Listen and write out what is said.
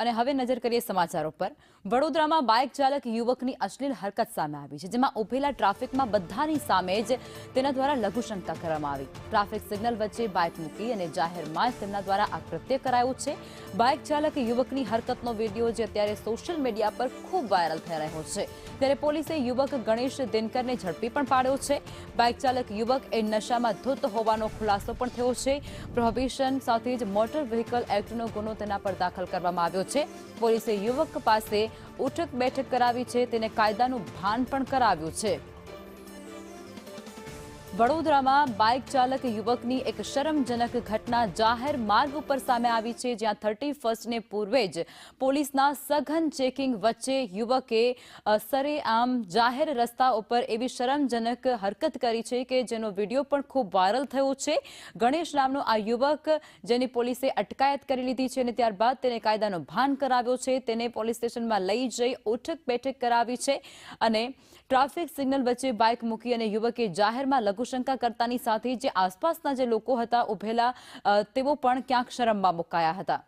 અને હવે નજર કરીએ સમાચારો પર। વડોદરામાં બાઇક ચાલક યુવકની અશ્લીલ હરકત સામે આવી છે, જેમાં ઉભેલા ટ્રાફિકમાં બધાની સામે જ તેના દ્વારા લઘુશંકા કરવામાં આવી। ટ્રાફિક સિગ્નલ વચ્ચે બાઇક મૂકી અને જાહેરમાં તેમના દ્વારા આ કૃત્ય કરાયું છે। બાઇક ચાલક યુવકની હરકતનો વિડીયો જે અત્યારે સોશિયલ મીડિયા પર ખૂબ વાયરલ થઈ રહ્યો છે, ત્યારે પોલીસે યુવક ગણેશ દિનકરને ઝડપી પણ પાડ્યો છે। બાઇક ચાલક યુવક એ નશામાં ધૂત હોવાનો ખુલાસો પણ થયો છે। પ્રોહિબિશન સાથે જ મોટર વ્હીકલ એક્ટનો ગુનો તેના પર દાખલ કરવામાં આવ્યો છે। પોલીસે યુવક પાસે ઉઠક બેઠક કરાવી છે, તેને કાયદાનું ભાન પણ કરાવ્યું છે। વડોદરામાં બાઇક ચાલક યુવકની એક શરમજનક ઘટના જાહેર માર્ગ ઉપર સામે આવી છે, જ્યાં 31ને પૂર્વે જ પોલીસના સઘન ચેકિંગ વચ્ચે યુવકે સરેઆમ જાહેર રસ્તા ઉપર એવી શરમજનક હરકત કરી છે કે જેનો વિડીયો પણ ખૂબ વાયરલ થયો છે। ગણેશ નામનો આ યુવક, જેની પોલીસે અટકાયત કરી લીધી છે અને ત્યારબાદ તેને કાયદાનો ભાન કરાવ્યો છે। તેને પોલીસ સ્ટેશનમાં લઈ જઈ ઉઠક બેઠક કરાવી છે અને ટ્રાફિક સિગ્નલ વચ્ચે બાઇક મૂકી અને યુવકે જાહેરમાં લઘુશંકા કરતાની સાથે જે આસપાસના જે લોકો હતા ઉભેલા, તેઓ પણ ક્યાંક શરમમાં મુકાયા હતા।